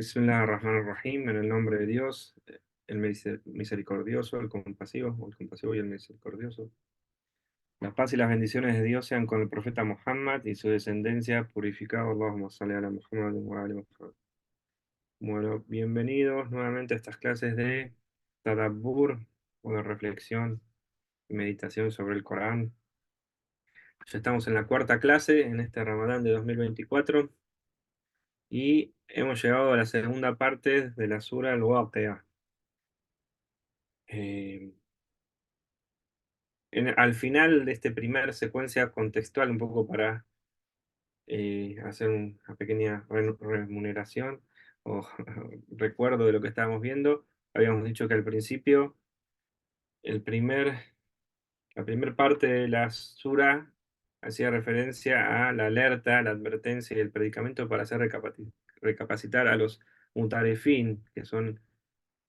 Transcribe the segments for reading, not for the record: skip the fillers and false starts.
Bismillah ar-Rahman ar-Rahim, en el nombre de Dios, el misericordioso, el compasivo, o el compasivo y el misericordioso. La paz y las bendiciones de Dios sean con el profeta Muhammad y su descendencia purificada. Allahumma salli ala Muhammad wa ali Muhammad. Bueno, bienvenidos nuevamente a estas clases de Tadabbur, o de reflexión y meditación sobre el Corán. Ya estamos en la cuarta clase en este Ramadán de 2024 y hemos llegado a la segunda parte de la Sura Al-Waqi'a. Eh, al final de esta primera secuencia contextual, un poco para hacer una pequeña remuneración o recuerdo de lo que estábamos viendo, habíamos dicho que al principio, el primer, la primera parte de la sura hacía referencia a la alerta, la advertencia y el predicamento para hacer recapacitar a los mutarefín, que son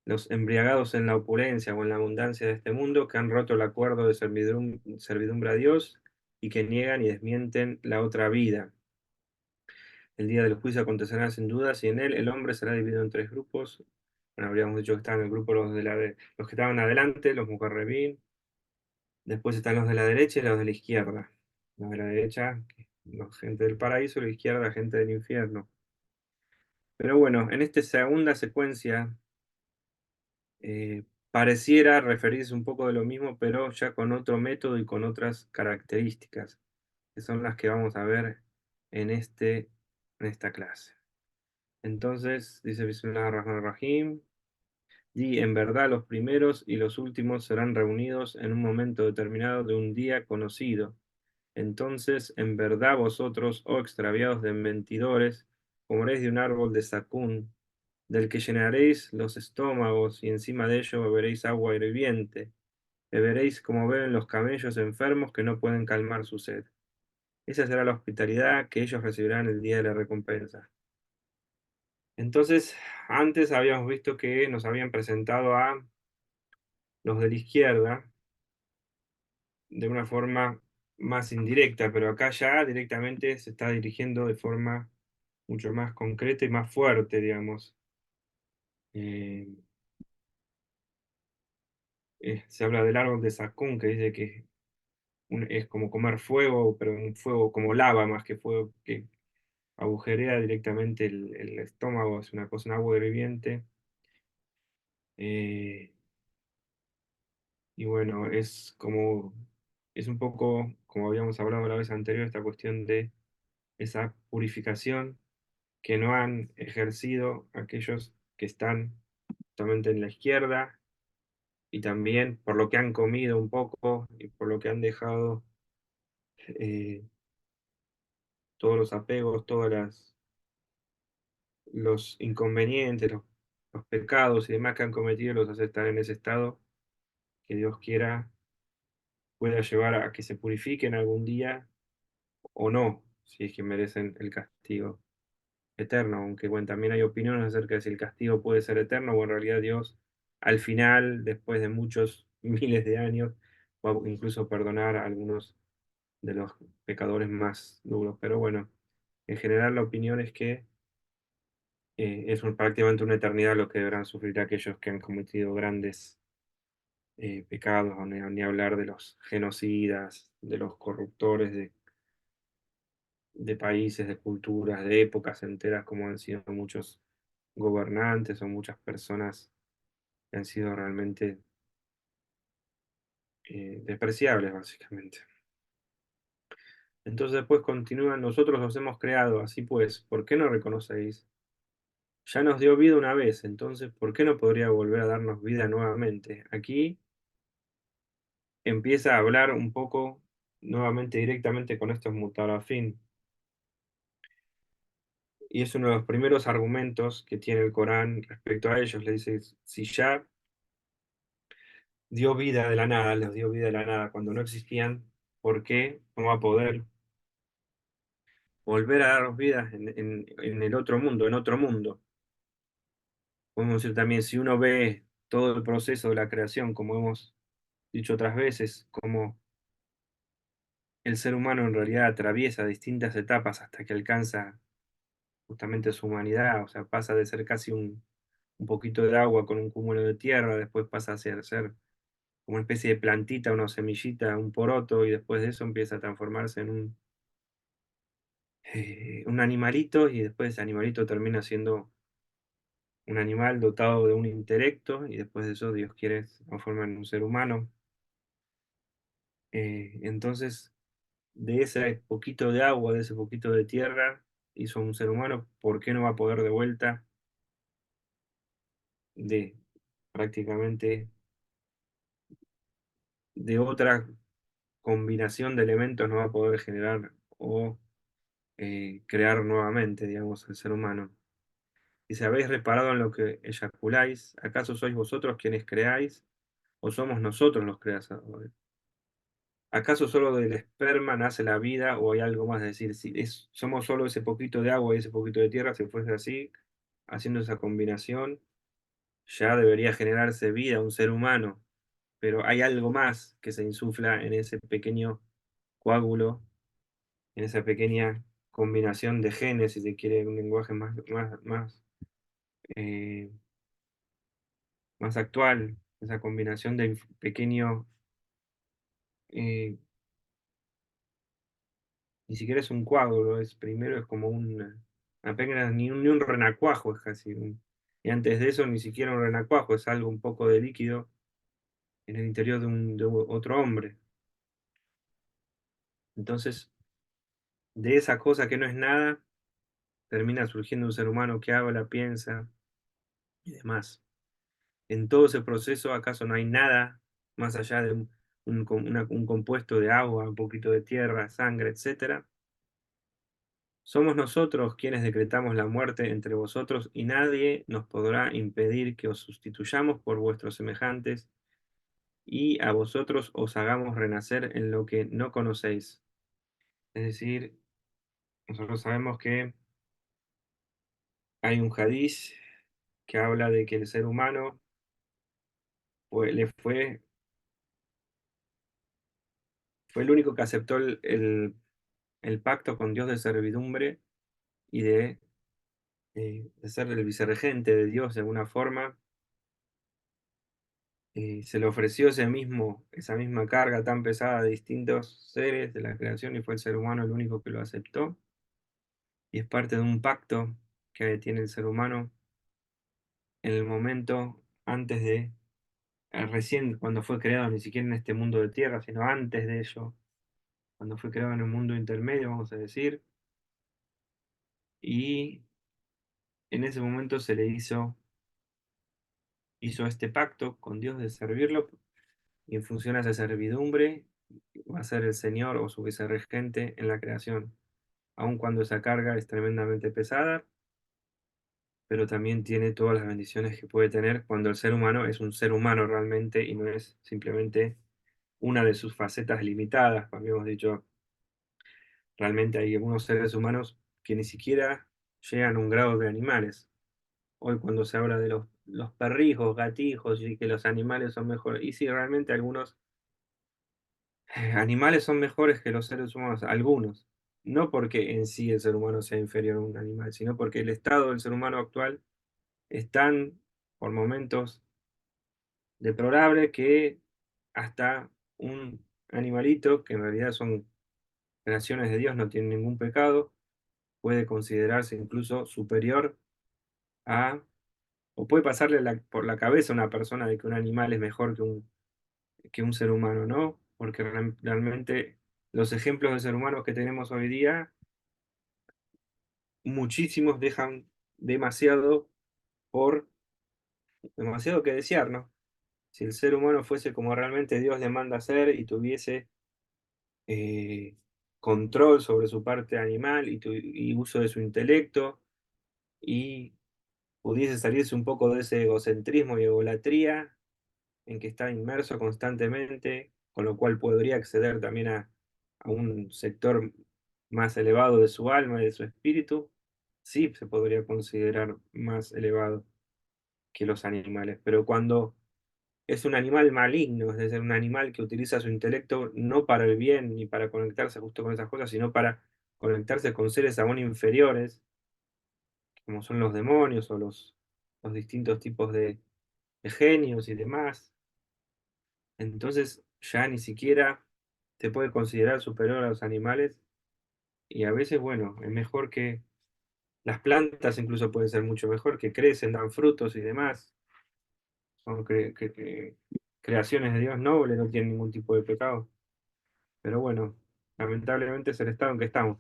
los embriagados en la opulencia o en la abundancia de este mundo, que han roto el acuerdo de servidumbre a Dios y que niegan y desmienten la otra vida. El día del juicio acontecerá sin dudas y en él el hombre será dividido en tres grupos. Bueno, habríamos dicho que estaban en el grupo los que estaban adelante, los mukarrebín, después están los de la derecha y los de la izquierda. Los de la derecha, los gente del paraíso, y la izquierda, gente del infierno. Pero bueno, en esta segunda secuencia pareciera referirse un poco de lo mismo, pero ya con otro método y con otras características, que son las que vamos a ver en, en esta clase. Entonces, dice Bismillah ar-Rahman ar-Rahim, y en verdad los primeros y los últimos serán reunidos en un momento determinado de un día conocido. Entonces, en verdad vosotros, oh extraviados de mentidores, comeréis de un árbol de zacún, del que llenaréis los estómagos y encima de ello beberéis agua hirviente. Beberéis como beben los camellos enfermos que no pueden calmar su sed. Esa será la hospitalidad que ellos recibirán el día de la recompensa. Entonces, antes habíamos visto que nos habían presentado a los de la izquierda de una forma más indirecta, pero acá ya directamente se está dirigiendo de forma mucho más concreta y más fuerte, digamos. Eh, Se habla del árbol de Sacún, que dice que es como comer fuego, pero un fuego como lava más que fuego, que agujerea directamente el estómago, es una cosa, un agua hirviente. Eh, y bueno, es un poco, como habíamos hablado la vez anterior, esta cuestión de esa purificación que no han ejercido aquellos que están justamente en la izquierda y también por lo que han comido un poco y por lo que han dejado eh, todos los apegos, los inconvenientes, los pecados y demás que han cometido, los hace estar en ese estado que Dios quiera pueda llevar a que se purifiquen algún día o no, si es que merecen el castigo eterno, aunque bueno, también hay opiniones acerca de si el castigo puede ser eterno o en realidad Dios al final, después de muchos miles de años, va a incluso perdonar a algunos de los pecadores más duros. Pero bueno, en general la opinión es que es prácticamente una eternidad lo que deberán sufrir aquellos que han cometido grandes pecados, o ni hablar de los genocidas, de los corruptores de países, de culturas, de épocas enteras, como han sido muchos gobernantes o muchas personas que han sido realmente despreciables, básicamente. Entonces después continúan, nosotros los hemos creado, así pues, ¿por qué no reconocéis? Ya nos dio vida una vez, entonces, ¿por qué no podría volver a darnos vida nuevamente? Aquí empieza a hablar un poco nuevamente directamente con estos mutarafin, y es uno de los primeros argumentos que tiene el Corán respecto a ellos. Le dice, si ya dio vida de la nada, les dio vida de la nada cuando no existían, ¿por qué no va a poder volver a darnos vidas en el otro mundo, en otro mundo? Podemos decir también, si uno ve todo el proceso de la creación, como hemos dicho otras veces, como el ser humano en realidad atraviesa distintas etapas hasta que alcanza justamente su humanidad, o sea, pasa de ser casi un poquito de agua con un cúmulo de tierra, después pasa a ser como una especie de plantita, una semillita, un poroto, y después de eso empieza a transformarse en un animalito, y después ese animalito termina siendo un animal dotado de un intelecto, y después de eso Dios quiere transformar en un ser humano. Entonces, de ese poquito de agua, de ese poquito de tierra, hizo un ser humano. ¿Por qué no va a poder de vuelta de prácticamente de otra combinación de elementos no va a poder generar o crear nuevamente, digamos, el ser humano? Y si habéis reparado en lo que eyaculáis, ¿acaso sois vosotros quienes creáis o somos nosotros los creadores? ¿Acaso solo del esperma nace la vida o hay algo más? Es decir, si somos solo ese poquito de agua y ese poquito de tierra, si fuese así, haciendo esa combinación, ya debería generarse vida, un ser humano, pero hay algo más que se insufla en ese pequeño coágulo, en esa pequeña combinación de genes, si se quiere un lenguaje eh, más actual, esa combinación de pequeño, eh, ni siquiera es un coágulo, es primero es como apenas ni un renacuajo, es casi y antes de eso ni siquiera un renacuajo, es algo un poco de líquido en el interior de otro hombre. Entonces, de esa cosa que no es nada, termina surgiendo un ser humano que habla, piensa y demás. En todo ese proceso, ¿acaso no hay nada más allá de un compuesto de agua, un poquito de tierra, sangre, etcétera? Somos nosotros quienes decretamos la muerte entre vosotros, y nadie nos podrá impedir que os sustituyamos por vuestros semejantes y a vosotros os hagamos renacer en lo que no conocéis. Es decir, nosotros sabemos que hay un hadiz que habla de que el ser humano le fue el único que aceptó el pacto con Dios de servidumbre y de ser el vicerregente de Dios de alguna forma. Se le ofreció esa misma carga tan pesada a distintos seres de la creación, y fue el ser humano el único que lo aceptó. Y es parte de un pacto que tiene el ser humano en el momento antes recién cuando fue creado, ni siquiera en este mundo de tierra, sino antes de ello, cuando fue creado en un mundo intermedio, vamos a decir, y en ese momento hizo este pacto con Dios de servirlo, y en función a esa servidumbre va a ser el Señor o su vicerregente en la creación, aun cuando esa carga es tremendamente pesada, pero también tiene todas las bendiciones que puede tener cuando el ser humano es un ser humano realmente y no es simplemente una de sus facetas limitadas. Como habíamos dicho, realmente hay algunos seres humanos que ni siquiera llegan a un grado de animales. Hoy cuando se habla de los perrijos, gatijos y que los animales son mejores, y sí, realmente algunos animales son mejores que los seres humanos, algunos. No porque en sí el ser humano sea inferior a un animal, sino porque el estado del ser humano actual es tan, por momentos, deplorable que hasta un animalito, que en realidad son creaciones de Dios, no tienen ningún pecado, puede considerarse incluso superior a, o puede pasarle por la cabeza a una persona de que un animal es mejor que un ser humano, ¿no? Porque realmente los ejemplos de ser humanos que tenemos hoy día, muchísimos dejan demasiado por demasiado que desear, ¿no? Si el ser humano fuese como realmente Dios le manda a ser y tuviese eh, control sobre su parte animal y uso de su intelecto, y pudiese salirse un poco de ese egocentrismo y egolatría en que está inmerso constantemente, con lo cual podría acceder también a un sector más elevado de su alma y de su espíritu, sí se podría considerar más elevado que los animales. Pero cuando es un animal maligno, es decir, un animal que utiliza su intelecto no para el bien ni para conectarse justo con esas cosas, sino para conectarse con seres aún inferiores, como son los demonios o los distintos tipos de genios y demás. Entonces ya ni siquiera se puede considerar superior a los animales y a veces, bueno, es mejor que las plantas, incluso pueden ser mucho mejor, que crecen, dan frutos y demás. Son creaciones de Dios nobles, no tienen ningún tipo de pecado. Pero bueno, lamentablemente es el estado en que estamos.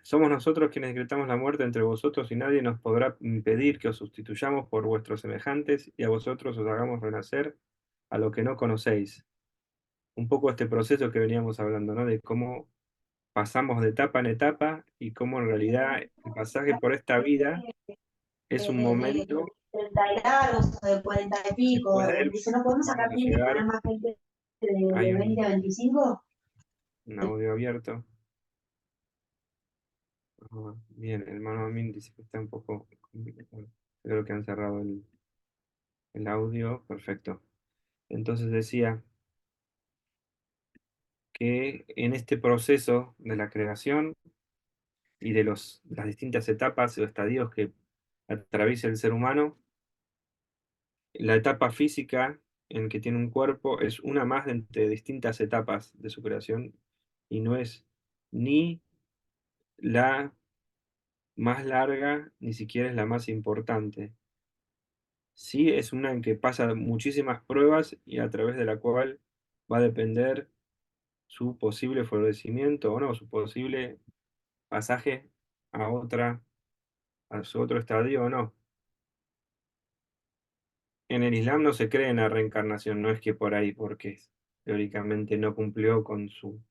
Somos nosotros quienes decretamos la muerte entre vosotros y nadie nos podrá impedir que os sustituyamos por vuestros semejantes y a vosotros os hagamos renacer a lo que no conocéis. Un poco este proceso que veníamos hablando, ¿no? De cómo pasamos de etapa en etapa y cómo en realidad el pasaje por esta vida es un De momento 30 y largos o de 40 y después pico. de él. Dice, ¿no podemos sacar Vamos a tiempo y poner llegar, más gente hay de 20 a 25? un audio abierto. Bien, el hermano Amin dice que está un poco complicado. Creo que han cerrado el audio. Perfecto. Entonces decía que en este proceso de la creación y de las distintas etapas o estadios que atraviesa el ser humano, la etapa física en que tiene un cuerpo es una más de entre distintas etapas de su creación y no es ni la más larga, ni siquiera es la más importante. Sí es una en que pasa muchísimas pruebas y a través de la cual va a depender su posible florecimiento o no, su posible pasaje a a su otro estadio o no. En el Islam no se cree en la reencarnación, no es que por ahí, porque teóricamente no cumplió con su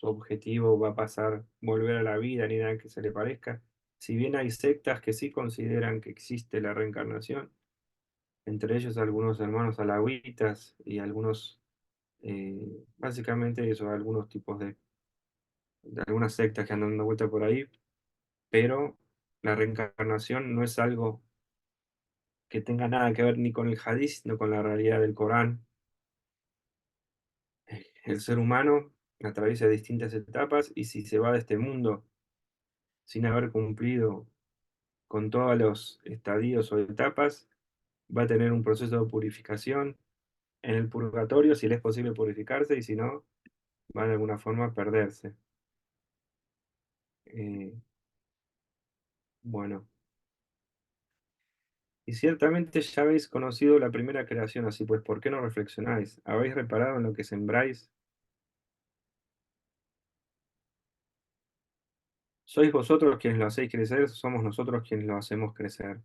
objetivo, va a pasar, volver a la vida, ni nada que se le parezca. Si bien hay sectas que sí consideran que existe la reencarnación, entre ellos algunos hermanos alawitas y algunos, básicamente eso, algunos tipos de algunas sectas que andan dando vuelta por ahí, pero la reencarnación no es algo que tenga nada que ver ni con el hadith, ni con la realidad del Corán. El ser humano atraviesa distintas etapas y si se va de este mundo sin haber cumplido con todos los estadios o etapas, va a tener un proceso de purificación en el purgatorio, si le es posible purificarse, y si no, va de alguna forma a perderse. Eh, bueno, y ciertamente ya habéis conocido la primera creación, así pues, ¿por qué no reflexionáis? ¿Habéis reparado en lo que sembráis? ¿Sois vosotros quienes lo hacéis crecer? ¿Somos nosotros quienes lo hacemos crecer?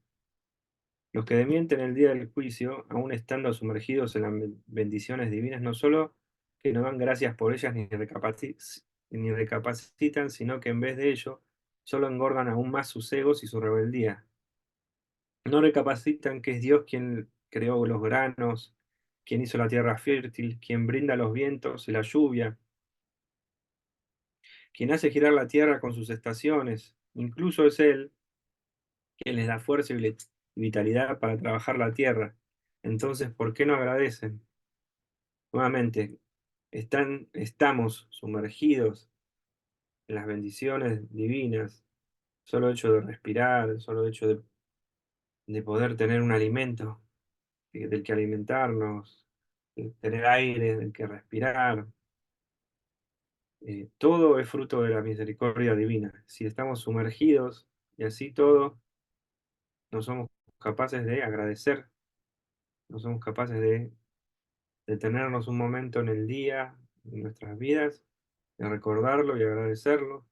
Los que demienten el día del juicio, aun estando sumergidos en las bendiciones divinas, no solo que no dan gracias por ellas ni recapacitan, sino que en vez de ello, solo engordan aún más sus egos y su rebeldía. No recapacitan que es Dios quien creó los granos, quien hizo la tierra fértil, quien brinda los vientos y la lluvia, quien hace girar la tierra con sus estaciones. Incluso es Él quien les da fuerza y vitalidad para trabajar la tierra. Entonces, ¿por qué no agradecen? Nuevamente, estamos sumergidos en las bendiciones divinas, solo hecho de respirar, solo hecho de poder tener un alimento del que alimentarnos, de tener aire del que respirar, todo es fruto de la misericordia divina. Si estamos sumergidos y así todo, no somos capaces de agradecer, no somos capaces de detenernos un momento en el día, en nuestras vidas, de recordarlo y agradecerlo.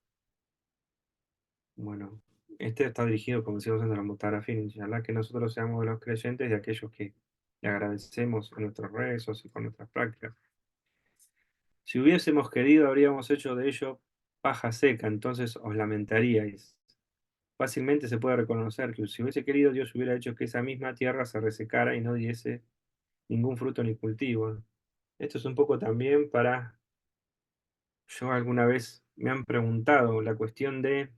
Bueno, este está dirigido, como decimos en la Mutarafin, inshallah que nosotros seamos de los creyentes y aquellos que le agradecemos en nuestros rezos y con nuestras prácticas. Si hubiésemos querido, habríamos hecho de ello paja seca, entonces os lamentaríais. Fácilmente se puede reconocer que si hubiese querido, Dios hubiera hecho que esa misma tierra se resecara y no diese ningún fruto ni cultivo. Esto es un poco también para, yo alguna vez me han preguntado la cuestión de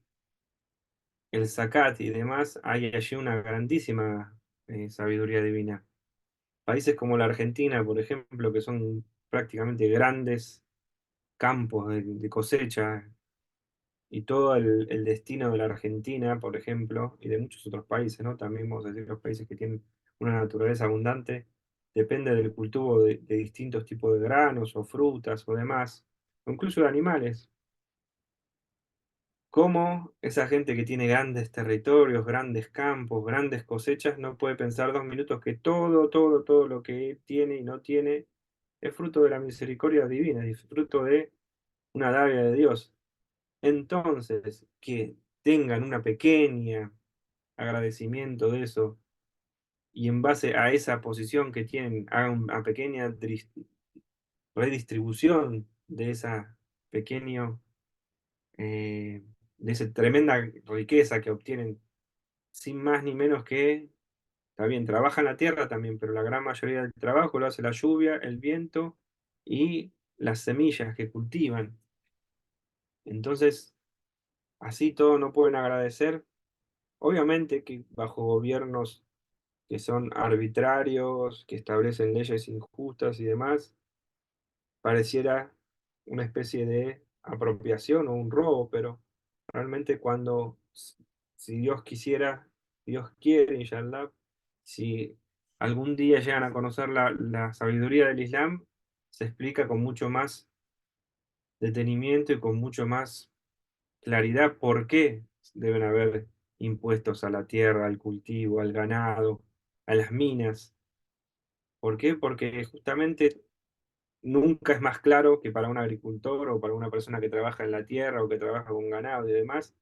el zakat y demás, hay allí una grandísima sabiduría divina. Países como la Argentina, por ejemplo, que son prácticamente grandes campos de cosecha, y todo el destino de la Argentina, por ejemplo, y de muchos otros países, ¿no? También vamos a decir los países que tienen una naturaleza abundante, depende del cultivo de distintos tipos de granos o frutas o demás, o incluso de animales. Cómo esa gente que tiene grandes territorios, grandes campos, grandes cosechas, no puede pensar 2 minutos que todo lo que tiene y no tiene es fruto de la misericordia divina, es fruto de una dádiva de Dios. Entonces, que tengan una pequeña agradecimiento de eso y en base a esa posición que tienen, hagan una pequeña redistribución de esa pequeño, eh, de esa tremenda riqueza que obtienen sin más ni menos que, está bien, trabajan la tierra también, pero la gran mayoría del trabajo lo hace la lluvia, el viento y las semillas que cultivan. Entonces, así todo no pueden agradecer. Obviamente que bajo gobiernos que son arbitrarios, que establecen leyes injustas y demás, pareciera una especie de apropiación o un robo, pero realmente cuando, si Dios quisiera, Dios quiere, inshallah, si algún día llegan a conocer la sabiduría del Islam, se explica con mucho más detenimiento y con mucho más claridad por qué deben haber impuestos a la tierra, al cultivo, al ganado, a las minas. ¿Por qué? Porque justamente nunca es más claro que para un agricultor o para una persona que trabaja en la tierra o que trabaja con ganado y demás,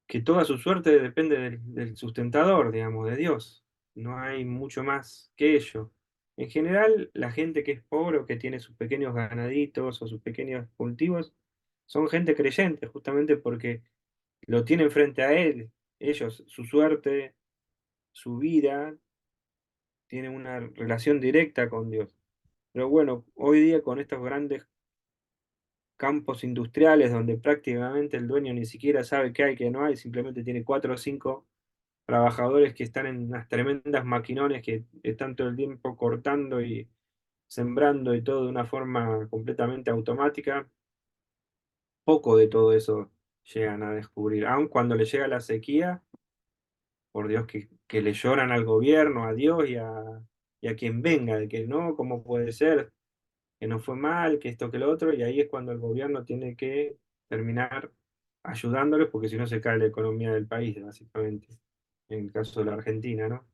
que toda su suerte depende del sustentador, digamos, de Dios. No hay mucho más que ello. En general, la gente que es pobre o que tiene sus pequeños ganaditos o sus pequeños cultivos, son gente creyente, justamente porque lo tienen frente a él. Ellos, su suerte, su vida, tienen una relación directa con Dios. Pero bueno, hoy día con estos grandes campos industriales donde prácticamente el dueño ni siquiera sabe qué hay, qué no hay, simplemente tiene 4 o 5 trabajadores que están en unas tremendas maquinones que están todo el tiempo cortando y sembrando y todo de una forma completamente automática. Poco de todo eso llegan a descubrir, aun cuando le llega la sequía, por Dios que le lloran al gobierno, a Dios y a quien venga, de que no, ¿cómo puede ser? Que no fue mal, que esto, que lo otro, y ahí es cuando el gobierno tiene que terminar ayudándoles, porque si no se cae la economía del país, básicamente, en el caso de la Argentina, ¿no?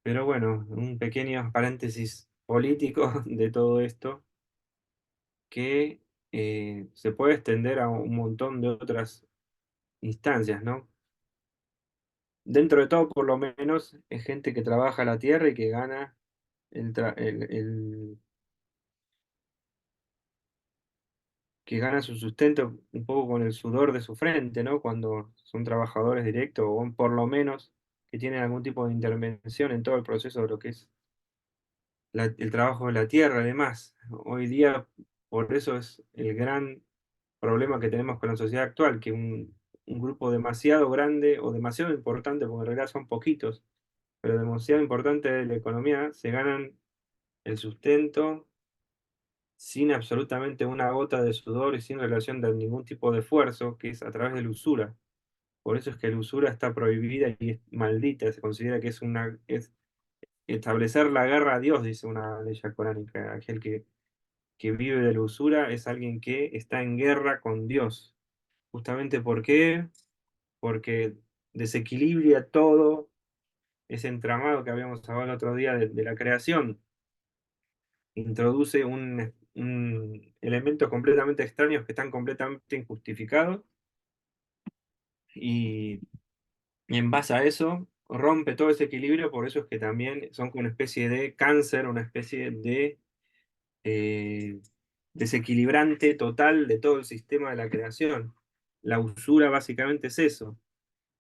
Pero bueno, un pequeño paréntesis político de todo esto que se puede extender a un montón de otras instancias, ¿no? Dentro de todo, por lo menos, es gente que trabaja la tierra y que gana que gana su sustento un poco con el sudor de su frente, ¿no? Cuando son trabajadores directos o por lo menos que tienen algún tipo de intervención en todo el proceso de lo que es el trabajo de la tierra, además. Hoy día, por eso es el gran problema que tenemos con la sociedad actual, que un grupo demasiado grande o demasiado importante, porque en realidad son poquitos, pero demasiado importante de la economía, se ganan el sustento sin absolutamente una gota de sudor y sin relación de ningún tipo de esfuerzo, que es a través de la usura. Por eso es que la usura está prohibida y es maldita, se considera que es establecer la guerra a Dios, dice una ley coránica. Aquel que vive de la usura es alguien que está en guerra con Dios. Justamente ¿por qué? Porque desequilibra todo ese entramado que habíamos hablado el otro día de la creación. Introduce un elementos completamente extraños que están completamente injustificados y, y en base a eso rompe todo ese equilibrio, por eso es que también son como una especie de cáncer, una especie de eh, desequilibrante total de todo el sistema de la creación. La usura básicamente es eso,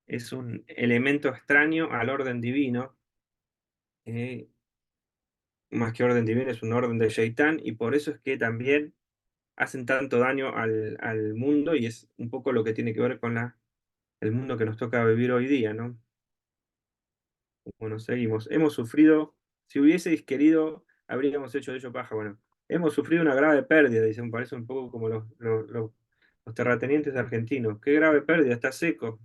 es un elemento extraño al orden divino, eh, más que orden divino es un orden de Shaitán, y por eso es que también hacen tanto daño al mundo y es un poco lo que tiene que ver con el mundo que nos toca vivir hoy día, ¿no? Bueno, seguimos. Hemos sufrido, si hubieseis querido, habríamos hecho de ello paja. Bueno, hemos sufrido una grave pérdida, dice, me parece un poco como los terratenientes argentinos. Qué grave pérdida, está seco.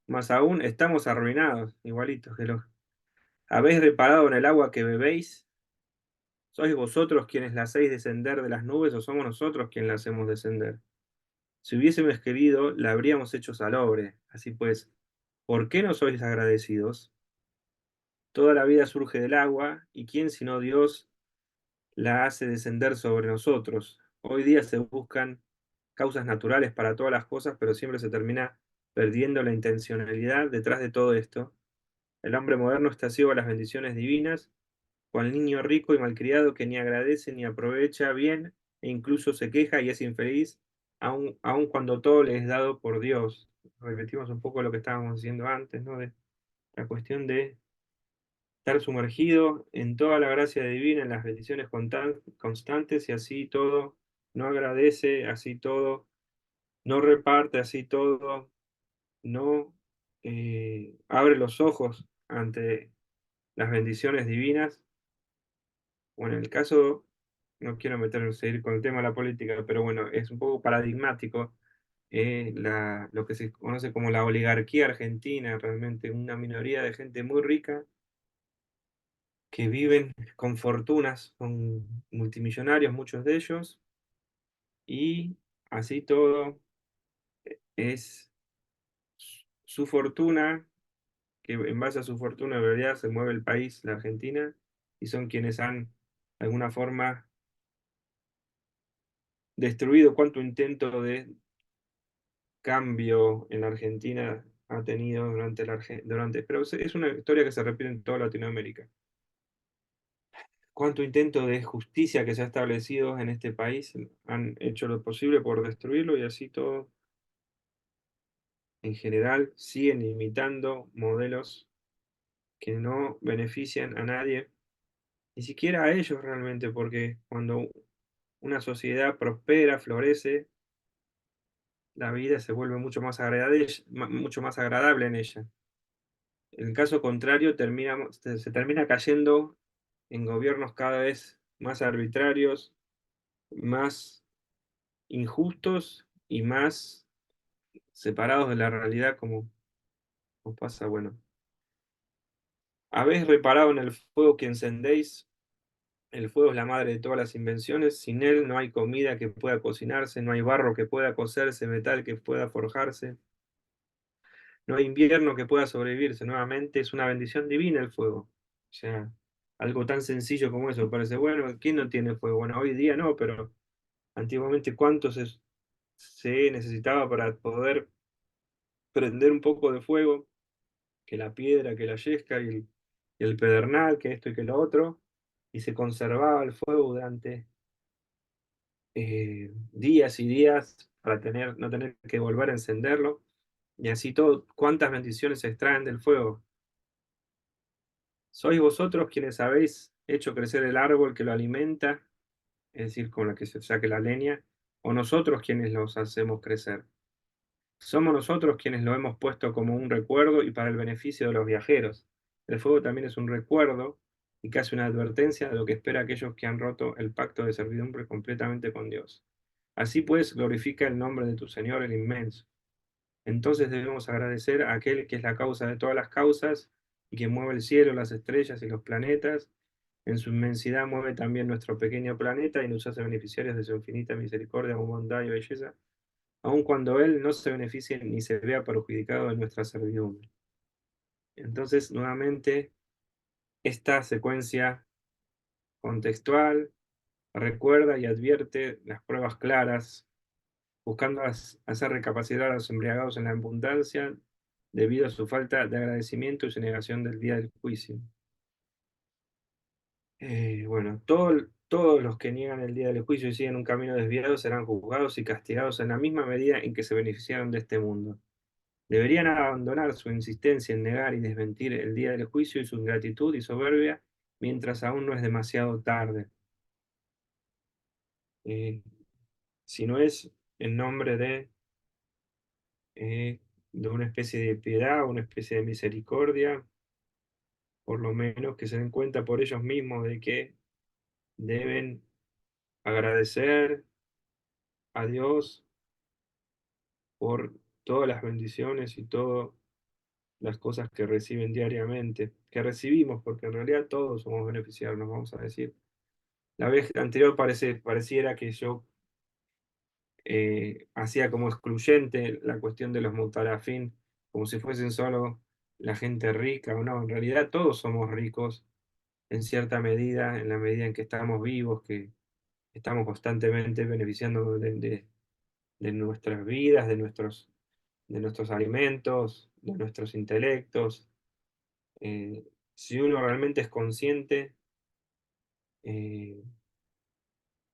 Más aún, estamos arruinados, igualitos que los... ¿Habéis reparado en el agua que bebéis? ¿Sois vosotros quienes la hacéis descender de las nubes o somos nosotros quienes la hacemos descender? Si hubiésemos querido, la habríamos hecho salobre. Así pues, ¿por qué no sois agradecidos? Toda la vida surge del agua, y quién sino Dios la hace descender sobre nosotros. Hoy día se buscan causas naturales para todas las cosas, pero siempre se termina perdiendo la intencionalidad detrás de todo esto. El hombre moderno está ciego a las bendiciones divinas, cual niño rico y malcriado que ni agradece ni aprovecha bien e incluso se queja y es infeliz, aun cuando todo le es dado por Dios. Repetimos un poco lo que estábamos diciendo antes, ¿no? De la cuestión de estar sumergido en toda la gracia divina, en las bendiciones constantes, y así todo no agradece, así todo no reparte, así todo no abre los ojos ante las bendiciones divinas. Bueno, en el caso, no quiero seguir con el tema de la política, pero bueno, es un poco paradigmático lo que se conoce como la oligarquía argentina, realmente una minoría de gente muy rica que viven con fortunas, son multimillonarios muchos de ellos, y así todo es su fortuna, que en base a su fortuna en realidad se mueve el país, la Argentina, y son quienes han de alguna forma destruido cuánto intento de cambio en la Argentina ha tenido pero es una historia que se repite en toda Latinoamérica. Cuánto intento de justicia que se ha establecido en este país han hecho lo posible por destruirlo y así todo, en general, siguen imitando modelos que no benefician a nadie, ni siquiera a ellos realmente, porque cuando una sociedad prospera, florece, la vida se vuelve mucho más agradable en ella. En el caso contrario, se termina cayendo en gobiernos cada vez más arbitrarios, más injustos y más separados de la realidad, como pasa, bueno. ¿Habéis reparado en el fuego que encendéis? El fuego es la madre de todas las invenciones. Sin él no hay comida que pueda cocinarse, no hay barro que pueda cocerse, metal que pueda forjarse, no hay invierno que pueda sobrevivirse. Nuevamente es una bendición divina el fuego. O sea, algo tan sencillo como eso parece, bueno, ¿quién no tiene fuego? Bueno, hoy día no, pero antiguamente cuánto se necesitaba para poder prender un poco de fuego, que la piedra, que la yesca y el pedernal, que esto y que lo otro, y se conservaba el fuego durante días y días para no tener que volver a encenderlo, y así todo, cuántas bendiciones se extraen del fuego. Sois vosotros quienes habéis hecho crecer el árbol que lo alimenta, es decir, con la que se saque la leña, o nosotros quienes los hacemos crecer. Somos nosotros quienes lo hemos puesto como un recuerdo y para el beneficio de los viajeros. El fuego también es un recuerdo y casi una advertencia de lo que espera aquellos que han roto el pacto de servidumbre completamente con Dios. Así pues, glorifica el nombre de tu Señor el inmenso. Entonces debemos agradecer a aquel que es la causa de todas las causas y que mueve el cielo, las estrellas y los planetas. En su inmensidad mueve también nuestro pequeño planeta y nos hace beneficiarios de su infinita misericordia, bondad y belleza, aun cuando Él no se beneficie ni se vea perjudicado de nuestra servidumbre. Entonces, nuevamente, esta secuencia contextual recuerda y advierte las pruebas claras, buscando hacer recapacitar a los embriagados en la abundancia debido a su falta de agradecimiento y su negación del día del juicio. Bueno, todos los que niegan el día del juicio y siguen un camino desviado serán juzgados y castigados en la misma medida en que se beneficiaron de este mundo. Deberían abandonar su insistencia en negar y desmentir el día del juicio y su ingratitud y soberbia mientras aún no es demasiado tarde. Eh, si no es en nombre de una especie de piedad, una especie de misericordia, por lo menos que se den cuenta por ellos mismos de que deben agradecer a Dios por todas las bendiciones y todas las cosas que reciben diariamente, que recibimos, porque en realidad todos somos beneficiarios, nos vamos a decir. La vez anterior pareciera que yo hacía como excluyente la cuestión de los mutalafín, como si fuesen solo la gente rica o no. En realidad todos somos ricos en cierta medida, en la medida en que estamos vivos, que estamos constantemente beneficiando de nuestras vidas, de nuestros alimentos, de nuestros intelectos. Si uno realmente es consciente eh,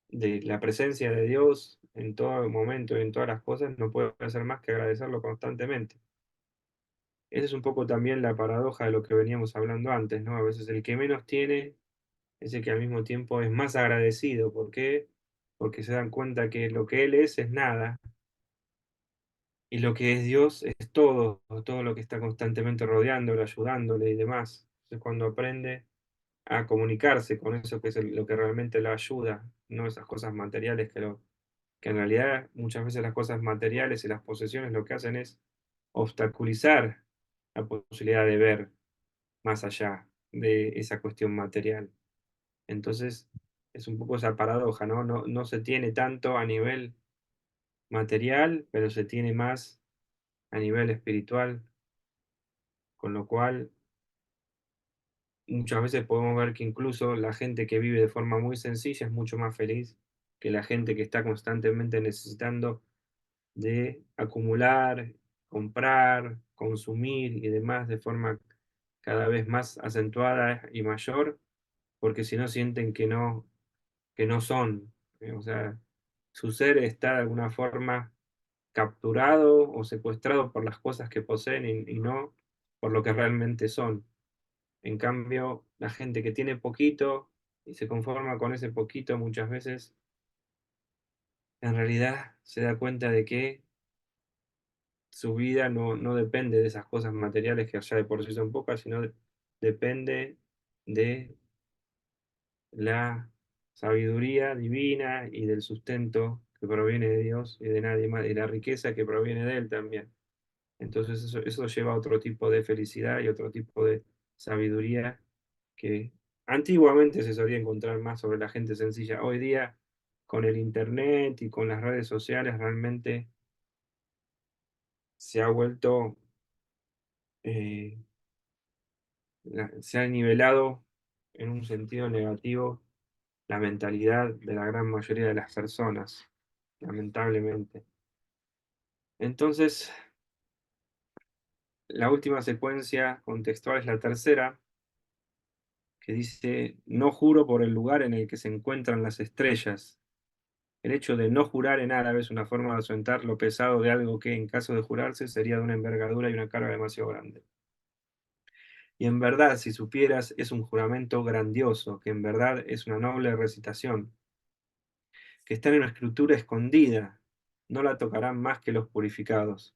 de la presencia de Dios en todo momento y en todas las cosas, no puede hacer más que agradecerlo constantemente. Esa es un poco también la paradoja de lo que veníamos hablando antes, ¿no? A veces el que menos tiene es el que al mismo tiempo es más agradecido. ¿Por qué? Porque se dan cuenta que lo que él es nada y lo que es Dios es todo, todo lo que está constantemente rodeándolo, ayudándole y demás. Entonces cuando aprende a comunicarse con eso que es lo que realmente lo ayuda, no esas cosas materiales que en realidad muchas veces las cosas materiales y las posesiones lo que hacen es obstaculizar la posibilidad de ver más allá de esa cuestión material. Entonces, es un poco esa paradoja, ¿no? No se tiene tanto a nivel material, pero se tiene más a nivel espiritual, con lo cual muchas veces podemos ver que incluso la gente que vive de forma muy sencilla es mucho más feliz que la gente que está constantemente necesitando de acumular, comprar, consumir y demás de forma cada vez más acentuada y mayor, porque si no sienten que no son. O sea, su ser está de alguna forma capturado o secuestrado por las cosas que poseen y no por lo que realmente son. En cambio, la gente que tiene poquito y se conforma con ese poquito muchas veces, en realidad se da cuenta de que su vida no depende de esas cosas materiales que allá de por sí son pocas, sino depende de la sabiduría divina y del sustento que proviene de Dios y de nadie más, y la riqueza que proviene de Él también. Entonces eso lleva a otro tipo de felicidad y otro tipo de sabiduría que antiguamente se solía encontrar más sobre la gente sencilla. Hoy día, con el Internet y con las redes sociales, realmente se ha vuelto, eh, se ha nivelado en un sentido negativo la mentalidad de la gran mayoría de las personas, lamentablemente. Entonces, la última secuencia contextual es la tercera, que dice, no juro por el lugar en el que se encuentran las estrellas. El hecho de no jurar en árabe es una forma de acentuar lo pesado de algo que, en caso de jurarse, sería de una envergadura y una carga demasiado grande. Y en verdad, si supieras, es un juramento grandioso, que en verdad es una noble recitación, que está en una escritura escondida, no la tocarán más que los purificados.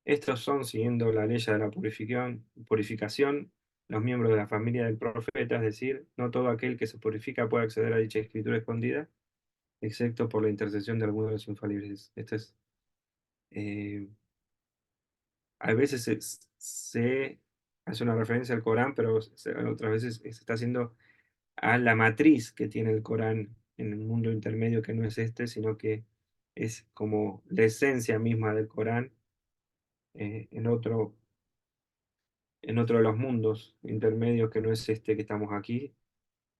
Estos son, siguiendo la ley de la purificación, los miembros de la familia del profeta, es decir, no todo aquel que se purifica puede acceder a dicha escritura escondida, excepto por la intercesión de algunos de los infalibles. Eh, a veces se hace una referencia al Corán, pero otras veces se está haciendo a la matriz que tiene el Corán en el mundo intermedio, que no es este, sino que es como la esencia misma del Corán en otro de los mundos intermedios que no es este que estamos aquí.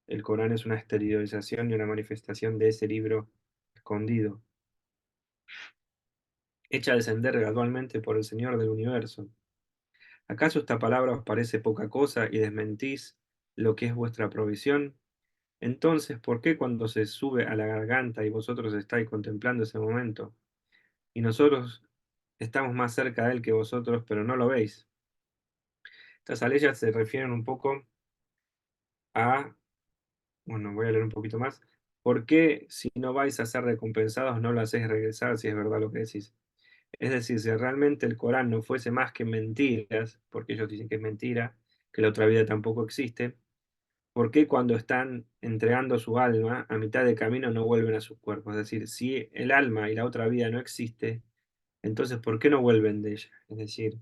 El Corán es una exteriorización y una manifestación de ese libro escondido, hecha descender gradualmente por el Señor del universo. ¿Acaso esta palabra os parece poca cosa y desmentís lo que es vuestra provisión? Entonces, ¿por qué cuando se sube a la garganta y vosotros estáis contemplando ese momento, y nosotros estamos más cerca de él que vosotros, pero no lo veis? Estas aleyas se refieren un poco a, bueno, voy a leer un poquito más. ¿Por qué si no vais a ser recompensados no lo hacéis regresar si es verdad lo que decís? Es decir, si realmente el Corán no fuese más que mentiras, porque ellos dicen que es mentira, que la otra vida tampoco existe, ¿por qué cuando están entregando su alma a mitad de camino no vuelven a sus cuerpos? Es decir, si el alma y la otra vida no existe, Entonces, ¿por qué no vuelven de ella? Es decir,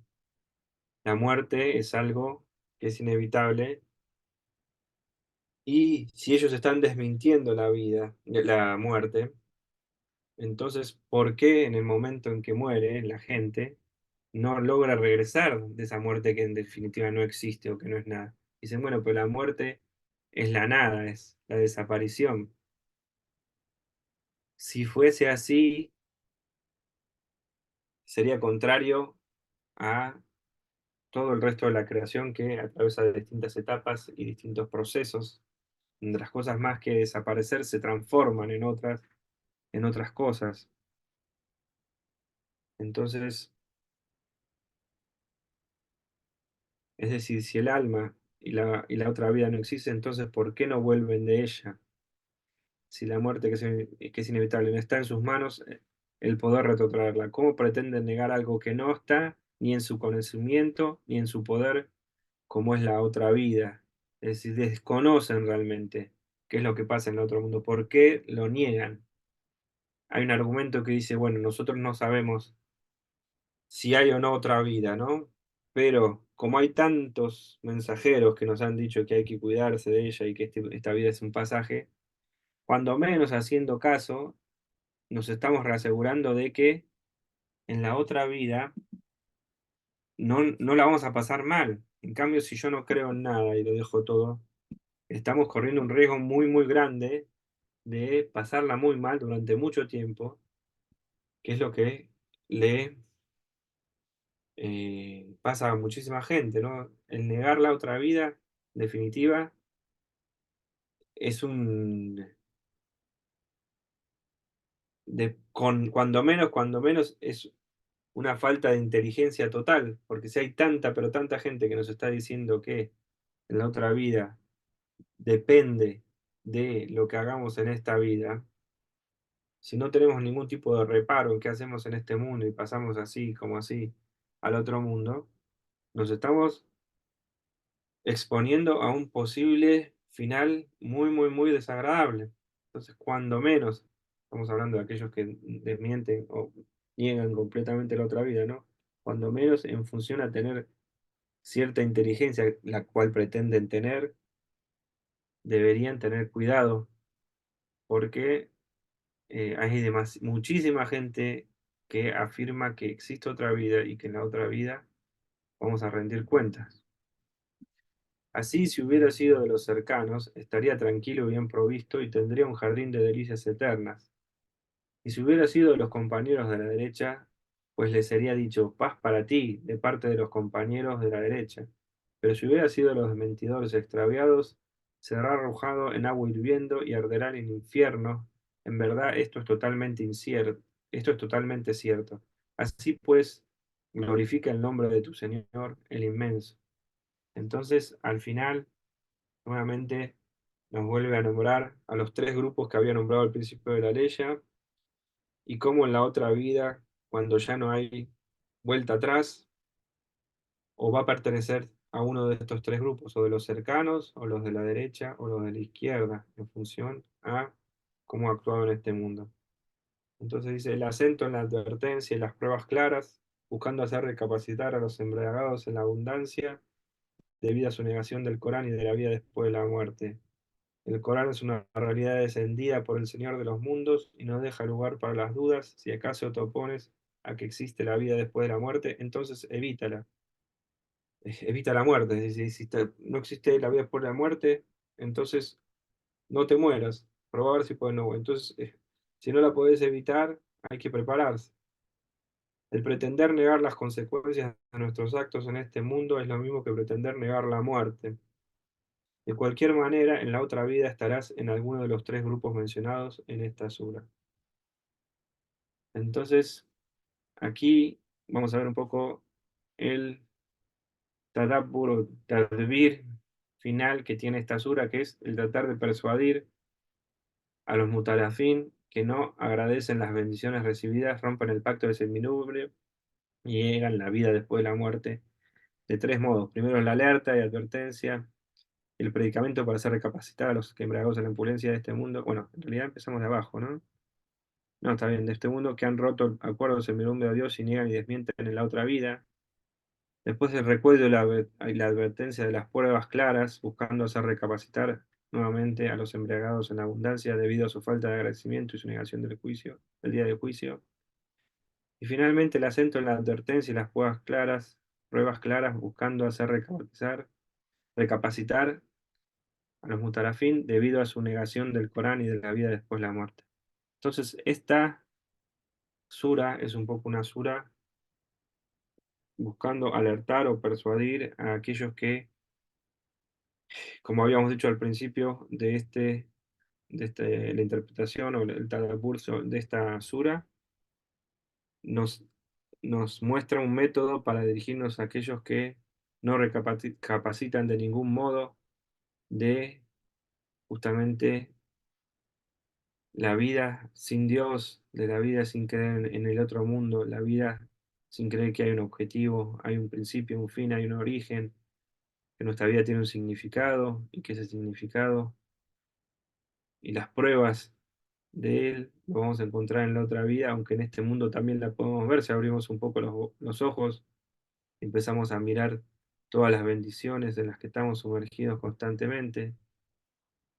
la muerte es algo que es inevitable y si ellos están desmintiendo la vida, la muerte, entonces, ¿por qué en el momento en que muere la gente no logra regresar de esa muerte que en definitiva no existe o que no es nada? Dicen, bueno, pero la muerte es la nada, es la desaparición. Si fuese así, sería contrario a todo el resto de la creación que atraviesa distintas etapas y distintos procesos, donde las cosas más que desaparecer se transforman en otras cosas. Entonces, es decir, si el alma y la otra vida no existen, entonces ¿por qué no vuelven de ella? Si la muerte que es inevitable no está en sus manos, el poder retrotraerla. ¿Cómo pretenden negar algo que no está ni en su conocimiento ni en su poder, como es la otra vida? Es decir, desconocen realmente qué es lo que pasa en el otro mundo. ¿Por qué lo niegan? Hay un argumento que dice, bueno, nosotros no sabemos si hay o no otra vida, ¿no? Pero como hay tantos mensajeros que nos han dicho que hay que cuidarse de ella y que esta vida es un pasaje, cuando menos haciendo caso, nos estamos reasegurando de que en la otra vida no la vamos a pasar mal. En cambio, si yo no creo en nada y lo dejo todo, estamos corriendo un riesgo muy, muy grande de pasarla muy mal durante mucho tiempo, que es lo que le pasa a muchísima gente, ¿no? El negar la otra vida, en definitiva, es cuando menos, es una falta de inteligencia total, porque si hay tanta, pero tanta gente que nos está diciendo que en la otra vida depende de lo que hagamos en esta vida, si no tenemos ningún tipo de reparo en qué hacemos en este mundo y pasamos así como así al otro mundo, nos estamos exponiendo a un posible final muy, muy, muy desagradable. Entonces, cuando menos, estamos hablando de aquellos que desmienten o niegan completamente la otra vida, ¿no? Cuando menos en función a tener cierta inteligencia, la cual pretenden tener, deberían tener cuidado, porque hay muchísima gente que afirma que existe otra vida y que en la otra vida vamos a rendir cuentas. Así, si hubiera sido de los cercanos, estaría tranquilo y bien provisto y tendría un jardín de delicias eternas. Y si hubiera sido de los compañeros de la derecha, pues les sería dicho, paz para ti, de parte de los compañeros de la derecha. Pero si hubiera sido de los mentidores extraviados, será arrojado en agua hirviendo y arderá en el infierno. En verdad, esto es totalmente incierto, esto es totalmente cierto. Así pues, glorifica el nombre de tu Señor, el inmenso. Entonces, al final, nuevamente nos vuelve a nombrar a los tres grupos que había nombrado al principio de la ley y cómo en la otra vida, cuando ya no hay vuelta atrás, o va a pertenecer a uno de estos tres grupos, o de los cercanos, o los de la derecha, o los de la izquierda, en función a cómo ha actuado en este mundo. Entonces dice, el acento en la advertencia y las pruebas claras, buscando hacer recapacitar a los embriagados en la abundancia, debido a su negación del Corán y de la vida después de la muerte. El Corán es una realidad descendida por el Señor de los mundos y no deja lugar para las dudas. Si acaso te opones a que existe la vida después de la muerte, entonces evítala. Evita la muerte. Es decir, si no existe la vida después de la muerte, entonces no te mueras. Probá a ver si puedes no. Entonces, si no la podés evitar, hay que prepararse. El pretender negar las consecuencias de nuestros actos en este mundo es lo mismo que pretender negar la muerte. De cualquier manera, en la otra vida estarás en alguno de los tres grupos mencionados en esta sura. Entonces, aquí vamos a ver un poco el tadabbur o tadbir final que tiene esta sura, que es el tratar de persuadir a los mutalafín que no agradecen las bendiciones recibidas, rompan el pacto de servidumbre y llegan la vida después de la muerte de tres modos. Primero, la alerta y advertencia, el predicamento para hacer recapacitar a los que embriagados en la opulencia de este mundo. Bueno, en realidad empezamos de abajo, ¿no? No, está bien, de este mundo que han roto acuerdos en nombre de Dios y niegan y desmienten en la otra vida. Después el recuerdo y la advertencia de las pruebas claras, buscando hacer recapacitar nuevamente a los embriagados en abundancia debido a su falta de agradecimiento y su negación del juicio, el día del juicio. Y finalmente el acento en la advertencia y las pruebas claras, buscando hacer recapacitar a los mutarafín debido a su negación del Corán y de la vida después de la muerte. Entonces, esta sura es un poco una sura buscando alertar o persuadir a aquellos que, como habíamos dicho al principio la interpretación o el tadabbur de esta sura, nos, nos muestra un método para dirigirnos a aquellos que no recapacitan de ningún modo de justamente la vida sin Dios, de la vida sin creer en el otro mundo, la vida sin creer que hay un objetivo, hay un principio, un fin, hay un origen, que nuestra vida tiene un significado y que ese significado y las pruebas de él lo vamos a encontrar en la otra vida, aunque en este mundo también la podemos ver si abrimos un poco los ojos y empezamos a mirar todas las bendiciones en las que estamos sumergidos constantemente.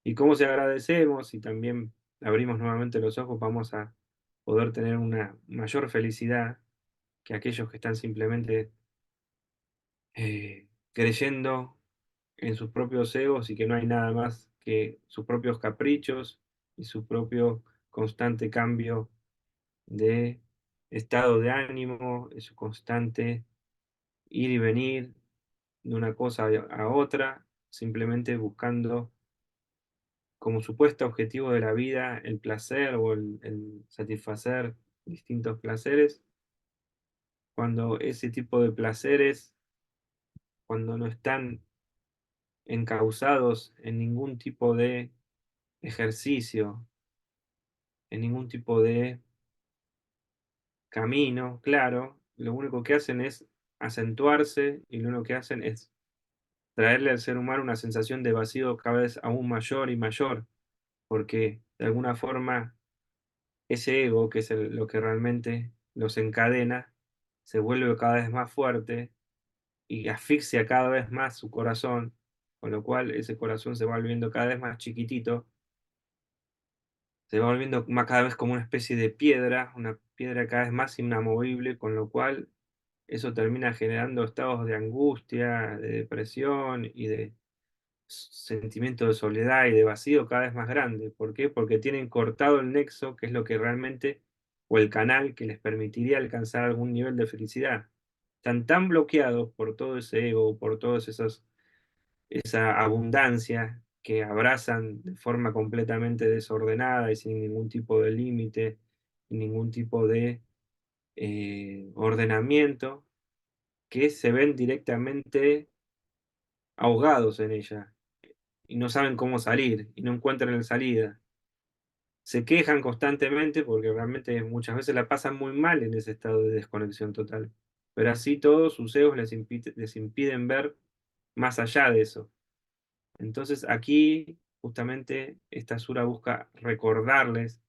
Y cómo si agradecemos y también abrimos nuevamente los ojos, vamos a poder tener una mayor felicidad que aquellos que están simplemente creyendo en sus propios egos y que no hay nada más que sus propios caprichos y su propio constante cambio de estado de ánimo, su constante ir y venir de una cosa a otra, simplemente buscando como supuesto objetivo de la vida el placer o el satisfacer distintos placeres, cuando ese tipo de placeres, cuando no están encausados en ningún tipo de ejercicio, en ningún tipo de camino, claro, lo único que hacen es acentuarse y lo único que hacen es traerle al ser humano una sensación de vacío cada vez aún mayor y mayor, porque de alguna forma ese ego, que es lo que realmente los encadena, se vuelve cada vez más fuerte y asfixia cada vez más su corazón, con lo cual ese corazón se va volviendo cada vez más chiquitito, se va volviendo cada vez como una especie de piedra, una piedra cada vez más inamovible, con lo cual eso termina generando estados de angustia, de depresión y de sentimiento de soledad y de vacío cada vez más grande. ¿Por qué? Porque tienen cortado el nexo, que es lo que realmente, o el canal que les permitiría alcanzar algún nivel de felicidad. Están tan bloqueados por todo ese ego, por todos esos, esa abundancia que abrazan de forma completamente desordenada y sin ningún tipo de límite, y ningún tipo de ordenamiento, que se ven directamente ahogados en ella y no saben cómo salir y no encuentran la salida. Se quejan constantemente porque realmente muchas veces la pasan muy mal en ese estado de desconexión total. Pero así todos sus egos les impiden ver más allá de eso. Entonces aquí justamente esta sura busca recordarles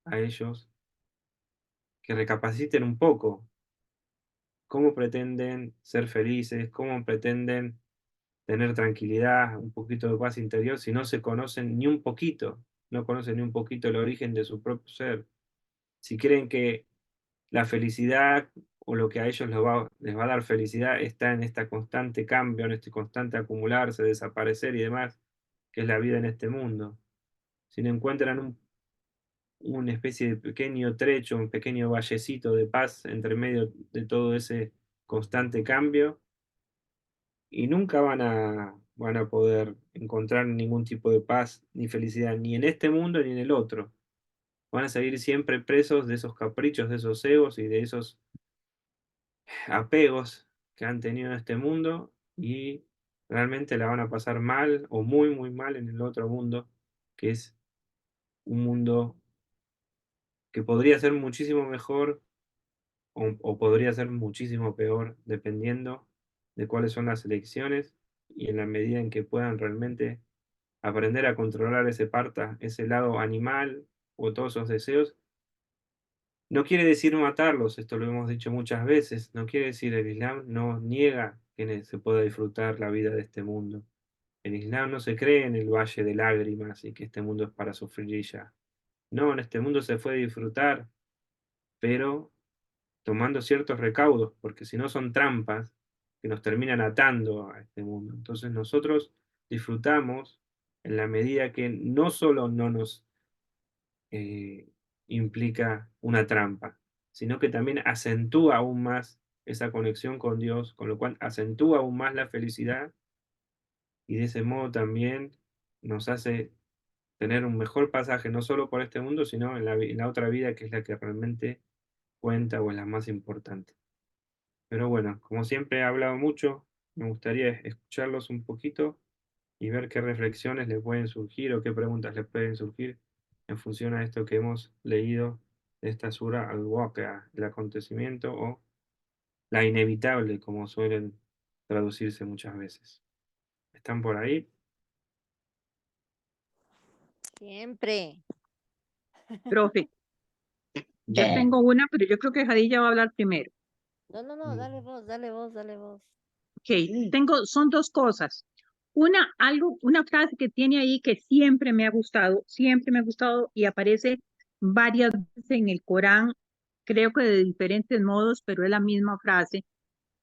a ellos que recapaciten un poco cómo pretenden ser felices, cómo pretenden tener tranquilidad, un poquito de paz interior, si no se conocen ni un poquito, no conocen ni un poquito el origen de su propio ser. Si creen que la felicidad o lo que a ellos les va a dar felicidad está en este constante cambio, en este constante acumularse, desaparecer y demás, que es la vida en este mundo. Si no encuentran una especie de pequeño trecho, un pequeño vallecito de paz entre medio de todo ese constante cambio, y nunca van a poder encontrar ningún tipo de paz ni felicidad, ni en este mundo ni en el otro. Van a seguir siempre presos de esos caprichos, de esos egos y de esos apegos que han tenido en este mundo y realmente la van a pasar mal o muy, muy mal en el otro mundo, que es un mundo que podría ser muchísimo mejor o podría ser muchísimo peor, dependiendo de cuáles son las elecciones y en la medida en que puedan realmente aprender a controlar ese lado animal o todos esos deseos No quiere decir matarlos, esto lo hemos dicho muchas veces, no quiere decir el Islam no niega que se pueda disfrutar la vida de este mundo. El Islam no se cree en el valle de lágrimas y que este mundo es para sufrir y ya. No, en este mundo se puede disfrutar, pero tomando ciertos recaudos, porque si no son trampas que nos terminan atando a este mundo. Entonces nosotros disfrutamos en la medida que no solo no nos eh, implica una trampa, sino que también acentúa aún más esa conexión con Dios, con lo cual acentúa aún más la felicidad y de ese modo también nos hace tener un mejor pasaje, no solo por este mundo, sino en en la otra vida que es la que realmente cuenta o es la más importante. Pero bueno, como siempre he hablado mucho, me gustaría escucharlos un poquito y ver qué reflexiones le pueden surgir o qué preguntas le pueden surgir en función a esto que hemos leído de esta sura al-Waqi'a, el acontecimiento o la inevitable, como suelen traducirse muchas veces. ¿Están por ahí? Siempre. Profe, yo Bien. tengo una, pero yo creo que Jadilla va a hablar primero. No, dale vos, dale vos, dale vos. Ok, son dos cosas. Una frase que tiene ahí que siempre me ha gustado y aparece varias veces en el Corán, creo que de diferentes modos, pero es la misma frase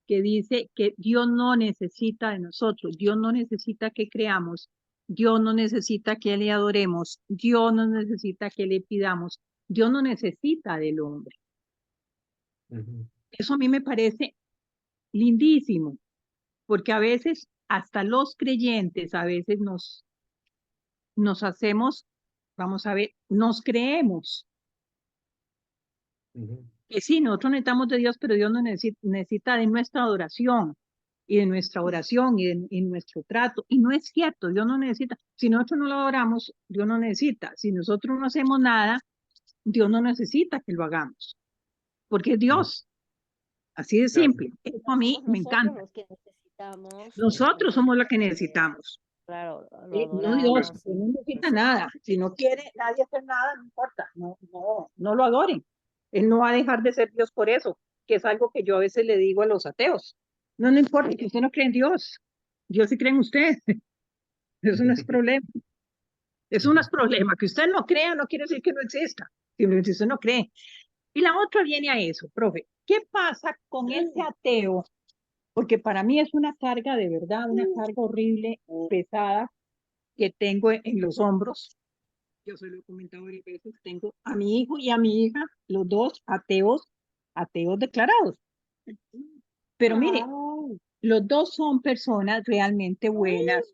que dice que Dios no necesita de nosotros, Dios no necesita que creamos, Dios no necesita que le adoremos, Dios no necesita que le pidamos, Dios no necesita del hombre. Ujú, Eso a mí me parece lindísimo, porque a veces hasta los creyentes, a veces nos hacemos, vamos a ver, nos creemos ujú, que sí, nosotros necesitamos de Dios, pero Dios nos necesita de nuestra adoración y de nuestra oración y nuestro trato. Y no es cierto, Dios no necesita. Si nosotros no lo adoramos, Dios no necesita. Si nosotros no hacemos nada, Dios no necesita que lo hagamos, porque es ujú. Dios. Así de Claro. simple. Eso a mí Somos me nosotros encanta. los que necesitamos, Nosotros somos los que eh, necesitamos. claro, lo No Dios, adoramos que no y necesita nada. Si no quiere nadie hacer nada, no importa. No lo adoren. Él no va a dejar de ser Dios por eso, que es algo que yo a veces le digo a los ateos. No, no importa que usted no cree en Dios. Dios sí cree en usted. Eso no es problema. Eso no es problema. Que usted no crea no quiere decir que no exista. Simplemente usted no cree. Y la otra viene a eso, profe. ¿Qué pasa con ese ateo? Porque para mí es una carga de verdad, una carga horrible, pesada, que tengo en los hombros. Yo se lo he comentado varias veces, tengo a mi hijo y a mi hija, los dos ateos, ateos declarados. Pero mire, los dos son personas realmente buenas,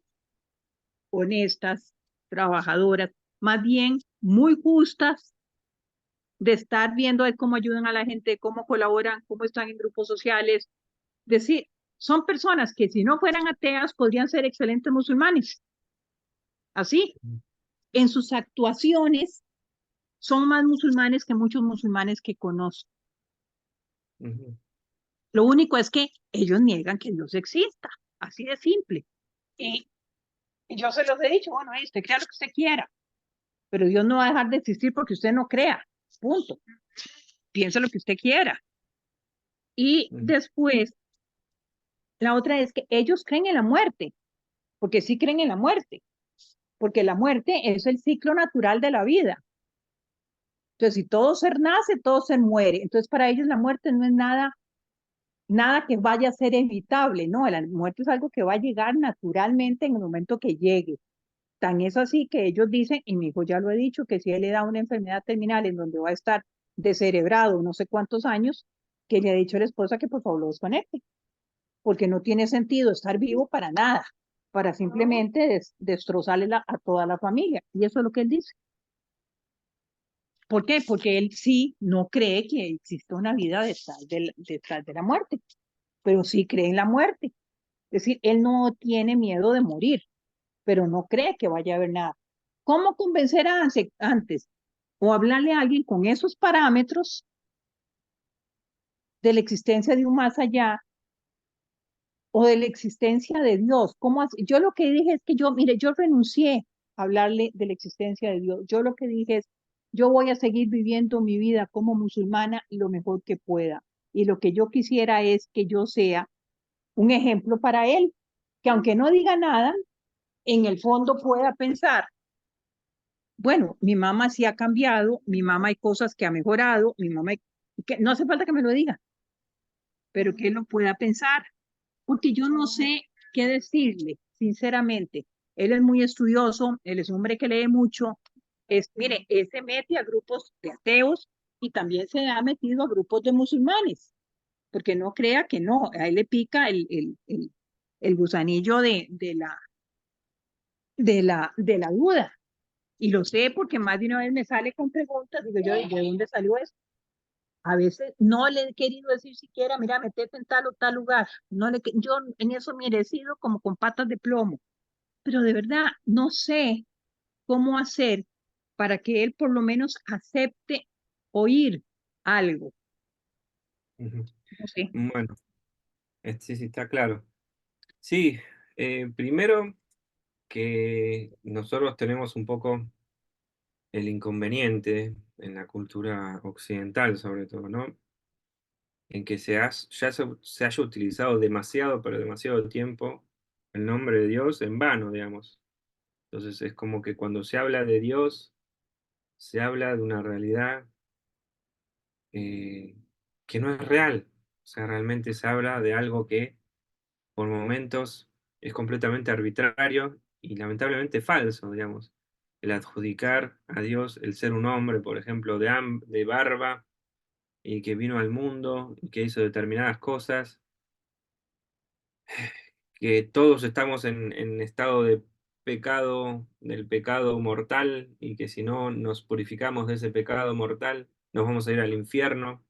honestas, trabajadoras, más bien muy justas de estar viendo de cómo ayudan a la gente, cómo colaboran, cómo están en grupos sociales. Es decir, son personas que si no fueran ateas podrían ser excelentes musulmanes. Así, en sus actuaciones son más musulmanes que muchos musulmanes que conozco. Ujú, Lo único es que ellos niegan que Dios exista, así de simple. Y yo se los he dicho, bueno, usted crea lo que usted quiera, pero Dios no va a dejar de existir porque usted no crea, punto. Piense lo que usted quiera. Y ujú, después, la otra es que ellos creen en la muerte, porque sí creen en la muerte, porque la muerte es el ciclo natural de la vida. Entonces, si todo ser nace, todo ser muere. Entonces, para ellos la muerte no es nada que vaya a ser evitable, no, la muerte es algo que va a llegar naturalmente en el momento que llegue. Tan es así que ellos dicen, y mi hijo ya lo he dicho, que si él le da una enfermedad terminal en donde va a estar descerebrado no sé cuántos años, que le ha dicho a la esposa que por favor lo desconecte, porque no tiene sentido estar vivo para nada, para simplemente destrozarle a toda la familia. Y eso es lo que él dice. ¿Por qué? Porque él sí no cree que exista una vida detrás de la muerte, pero sí cree en la muerte. Es decir, él no tiene miedo de morir, pero no cree que vaya a haber nada. ¿Cómo convencer antes o hablarle a alguien con esos parámetros de la existencia de un más allá o de la existencia de Dios? Yo lo que dije es que mire, yo renuncié a hablarle de la existencia de Dios. Yo lo que dije es, yo voy a seguir viviendo mi vida como musulmana lo mejor que pueda. Y lo que yo quisiera es que yo sea un ejemplo para él, que aunque no diga nada, en el fondo pueda pensar, bueno, mi mamá sí ha cambiado, mi mamá hay cosas que ha mejorado, mi mamá, que no hace falta que me lo diga, pero que él lo pueda pensar, porque yo no sé qué decirle, sinceramente. Él es muy estudioso, él es un hombre que lee mucho, mire, él se mete a grupos de ateos y también se ha metido a grupos de musulmanes, porque no crea que no, a él le pica el gusanillo de la duda. Y lo sé porque más de una vez me sale con preguntas, digo yo, ¿de dónde salió eso? A veces no le he querido decir siquiera, mira, metete en tal o tal lugar. No le, yo en eso merecido como con patas de plomo. Pero de verdad, no sé cómo hacer para que él por lo menos acepte oír algo. Ujú. No sé. Bueno, sí, sí, está claro. Sí, primero que nosotros tenemos un poco el inconveniente en la cultura occidental, sobre todo, ¿no? En que se haya utilizado demasiado, pero demasiado tiempo el nombre de Dios en vano, digamos. Entonces es como que cuando se habla de Dios, se habla de una realidad eh, que no es real. O sea, realmente se habla de algo que por momentos es completamente arbitrario y lamentablemente falso, digamos. El adjudicar a Dios el ser un hombre, por ejemplo, de barba, y que vino al mundo y que hizo determinadas cosas, que todos estamos en estado de pecado, del pecado mortal, y que si no nos purificamos de ese pecado mortal, nos vamos a ir al infierno,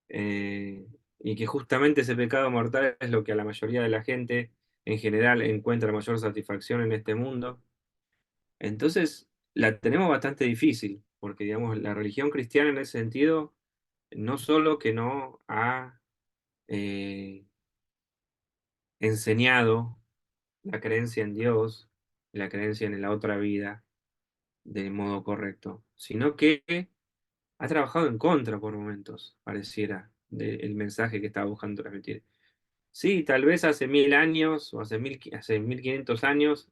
y que justamente ese pecado mortal es lo que a la mayoría de la gente en general encuentra mayor satisfacción en este mundo. Entonces, la tenemos bastante difícil, porque digamos, la religión cristiana en ese sentido, no solo que no ha eh, enseñado la creencia en Dios, la creencia en la otra vida de modo correcto, sino que ha trabajado en contra por momentos, pareciera, del mensaje que estaba buscando transmitir. Sí, tal vez hace 1000 años o hace 1500 años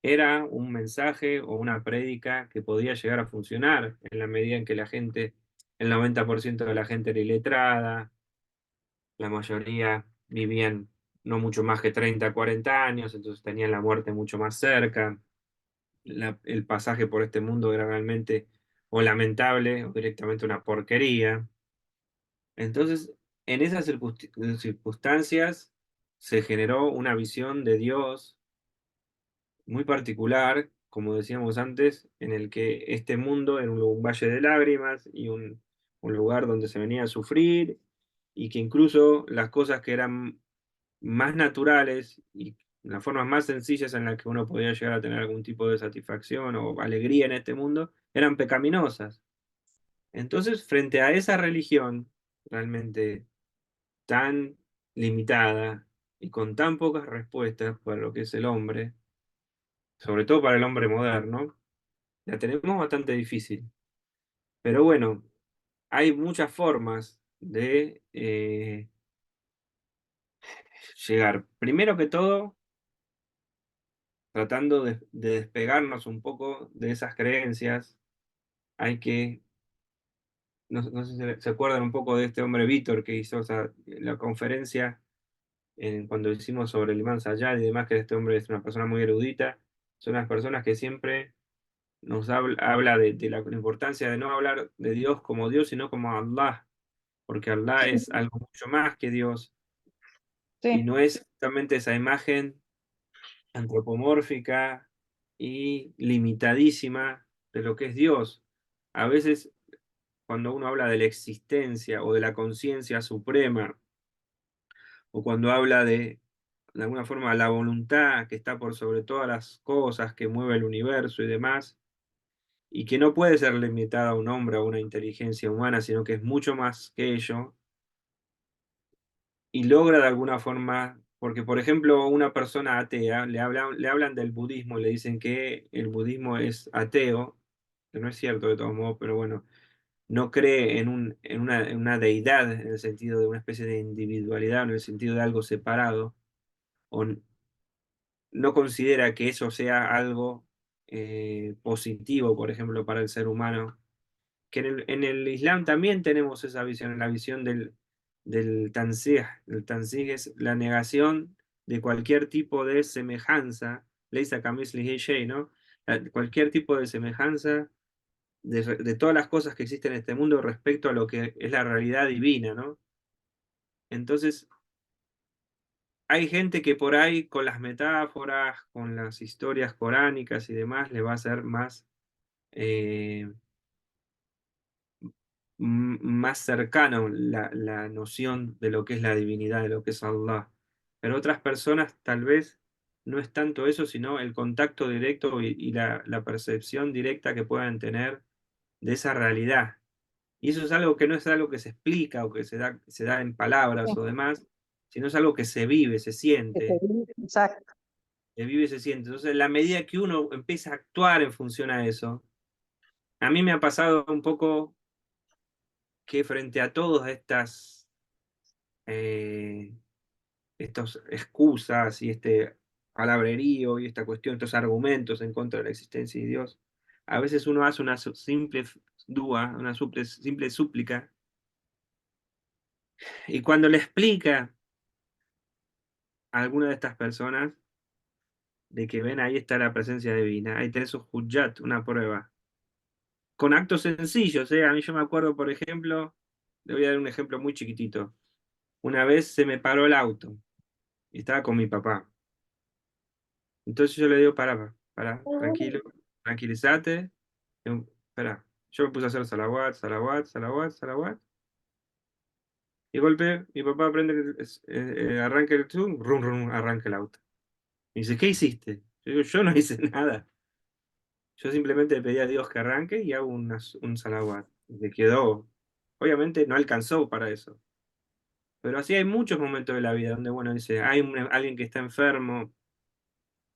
era un mensaje o una prédica que podía llegar a funcionar en la medida en que la gente, el 90% de la gente era iletrada, la mayoría vivían no mucho más que 30, 40 años, entonces tenían la muerte mucho más cerca. El pasaje por este mundo era realmente o lamentable o directamente una porquería. Entonces, en esas circunstancias se generó una visión de Dios muy particular, como decíamos antes, en el que este mundo era un valle de lágrimas y un lugar donde se venía a sufrir, y que incluso las cosas que eran más naturales y las formas más sencillas en las que uno podía llegar a tener algún tipo de satisfacción o alegría en este mundo eran pecaminosas. Entonces, frente a esa religión realmente tan limitada y con tan pocas respuestas para lo que es el hombre, sobre todo para el hombre moderno, la tenemos bastante difícil. Pero bueno, hay muchas formas de llegar. Primero que todo, tratando de despegarnos un poco de esas creencias, hay que, no sé si se acuerdan un poco de este hombre Víctor que hizo la conferencia cuando hicimos sobre el Imán Sayad y demás, que este hombre es una persona muy erudita, son las personas que siempre nos habla de la importancia de no hablar de Dios como Dios, sino como Allah, porque Allah es algo mucho más que Dios, y Sí, no es justamente esa imagen antropomórfica y limitadísima de lo que es Dios. A veces, cuando uno habla de la existencia o de la conciencia suprema, o cuando habla de alguna forma, la voluntad que está por sobre todas las cosas, que mueve el universo y demás, y que no puede ser limitada a un hombre o a una inteligencia humana, sino que es mucho más que ello, y logra de alguna forma, porque por ejemplo una persona atea, le hablan del budismo y le dicen que el budismo es ateo, que no es cierto de todos modos, pero bueno, no cree en una deidad en el sentido de una especie de individualidad, en el sentido de algo separado, o no considera que eso sea algo positivo, por ejemplo, para el ser humano. Que en el Islam también tenemos esa visión, la visión del tanzih. El tanzih es la negación de cualquier tipo de semejanza, leisa kamislihi shay, ¿no? Cualquier tipo de semejanza de todas las cosas que existen en este mundo respecto a lo que es la realidad divina, ¿no? Entonces, hay gente que por ahí con las metáforas, con las historias coránicas y demás, le va a ser más, eh, más cercano la noción de lo que es la divinidad, de lo que es Allah. Pero otras personas tal vez no es tanto eso, sino el contacto directo y la percepción directa que puedan tener de esa realidad. Y eso es algo que no es algo que se explica o que se da en palabras o demás, sino es algo que se vive, se siente, Exacto. se vive y se siente. Entonces, en la medida que uno empieza a actuar en función a eso, a mí me ha pasado un poco que frente a todas eh, estas excusas y este palabrerío y esta cuestión, estos argumentos en contra de la existencia de Dios, a veces uno hace una simple dúa, una simple súplica, y cuando le explica a alguna de estas personas de que ven ahí está la presencia divina, ahí tenés un hujjat, una prueba, con actos sencillos, ¿eh? A mí yo me acuerdo, por ejemplo, le voy a dar un ejemplo muy chiquitito. Una vez se me paró el auto y estaba con mi papá. Entonces yo le digo, para, tranquilo, tranquilízate. Espera, yo me puse a hacer salawat, salawat, salawat, salawat. Y golpe, mi papá prende, arranca el zoom, rum, rum, arranca el auto. Me dice, ¿qué hiciste? Yo digo, yo no hice nada. Yo simplemente le pedí a Dios que arranque y hago un salawat. Y le quedó. Obviamente no alcanzó para eso. Pero así hay muchos momentos de la vida donde, bueno, dice, hay alguien que está enfermo,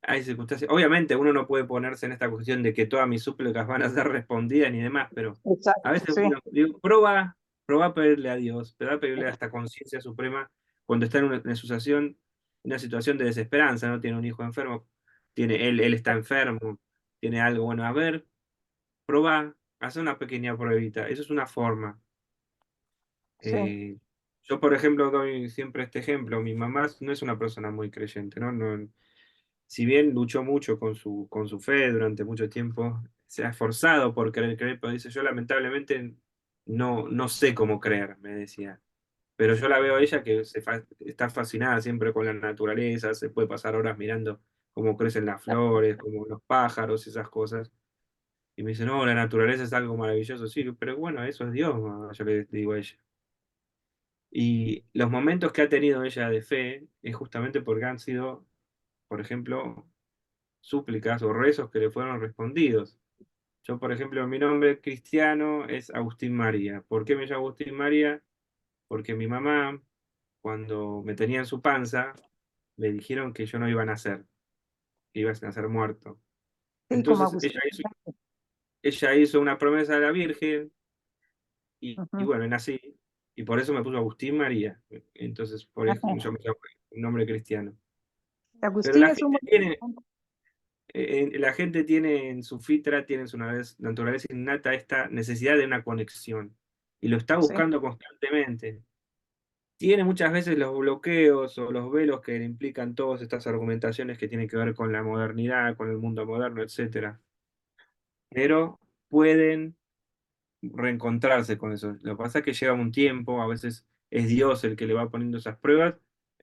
hay circunstancias. Obviamente uno no puede ponerse en esta cuestión de que todas mis súplicas van a ser respondidas ni demás, pero a Exacto, veces sí. digo, probá a pedirle a Dios, probá a pedirle a esta conciencia suprema cuando está en una situación de desesperanza, ¿no? Tiene un hijo enfermo, él está enfermo, tiene algo, bueno, a ver, probá, haz una pequeña pruebita, eso es una forma. Sí. Eh, yo, por ejemplo, doy siempre este ejemplo, mi mamá no es una persona muy creyente, ¿no? Si bien luchó mucho con su fe durante mucho tiempo, se ha esforzado por querer creer, pero dice, yo lamentablemente no sé cómo creer, me decía. Pero yo la veo a ella que está fascinada siempre con la naturaleza, se puede pasar horas mirando cómo crecen las flores, como los pájaros, esas cosas. Y me dice, no, la naturaleza es algo maravilloso, sí, pero bueno, eso es Dios, mamá", yo le digo a ella. Y los momentos que ha tenido ella de fe es justamente porque han sido, por ejemplo, súplicas o rezos que le fueron respondidos. Yo, por ejemplo, mi nombre cristiano es Agustín María. ¿Por qué me llamo Agustín María? Porque mi mamá, cuando me tenía en su panza, le dijeron que yo no iba a nacer, que iba a nacer muerto. Sí, como Entonces Agustín. ella hizo una promesa a la Virgen y Ujú. bueno, nací. Y por eso me puso Agustín María. Entonces, por eso yo me llamo un nombre cristiano. Pero Agustín es un buen. la gente tiene en su fitra, tiene en su naturaleza innata esta necesidad de una conexión y lo está Sí, buscando constantemente. Tiene muchas veces los bloqueos o los velos que le implican todas estas argumentaciones que tienen que ver con la modernidad, con el mundo moderno, etcétera. Pero pueden reencontrarse con eso. Lo que pasa es que lleva un tiempo, a veces es Dios el que le va poniendo esas pruebas,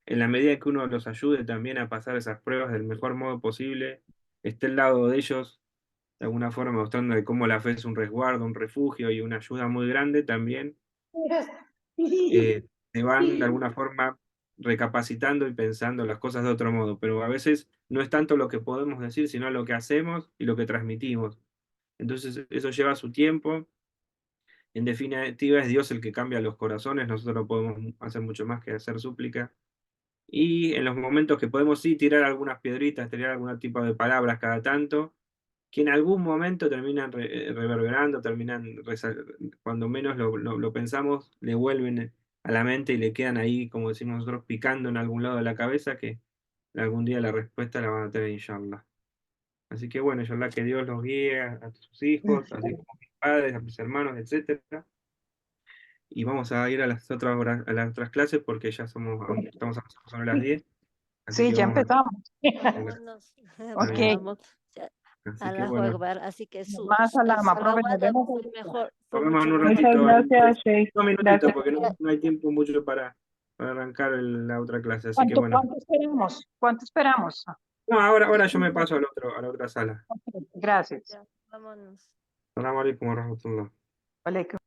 en la medida que uno los ayude también a pasar esas pruebas del mejor modo posible, esté al lado de ellos de alguna forma mostrando de cómo la fe es un resguardo, un refugio y una ayuda muy grande, también se van de alguna forma recapacitando y pensando las cosas de otro modo, pero a veces no es tanto lo que podemos decir, sino lo que hacemos y lo que transmitimos. Entonces eso lleva su tiempo. En definitiva es Dios el que cambia los corazones, nosotros no podemos hacer mucho más que hacer súplica. Y en los momentos que podemos sí tirar algunas piedritas, tirar algún tipo de palabras cada tanto, que en algún momento terminan reverberando, cuando menos lo pensamos, le vuelven a la mente y le quedan ahí, como decimos nosotros, picando en algún lado de la cabeza, que algún día la respuesta la van a tener, inshallah. Así que bueno, inshallah, que Dios los guíe a sus hijos, así como a mis padres, a mis hermanos, etcétera. Y vamos a ir a las otras horas, a las otras clases, porque ya estamos avanzando sobre las 10. Así Sí, que ya vamos empezamos. Vámonos. Ok. Vamos. Ya, Así que Allahu bueno, Akbar. Así que su Más el alama, profe, nos salawat vemos. fue mejor, nos fue vemos en mucho un mejor. ratito. Muchas gracias, Sheikh. 2 minutitos, Gracias. porque no hay tiempo mucho para arrancar la otra clase. Así que bueno. ¿Cuánto esperamos? ¿Cuánto esperamos? No, ahora yo me paso a la otra sala. Gracias. Ya, vámonos. Assalamu alaikum wa rahmatullah. Vale.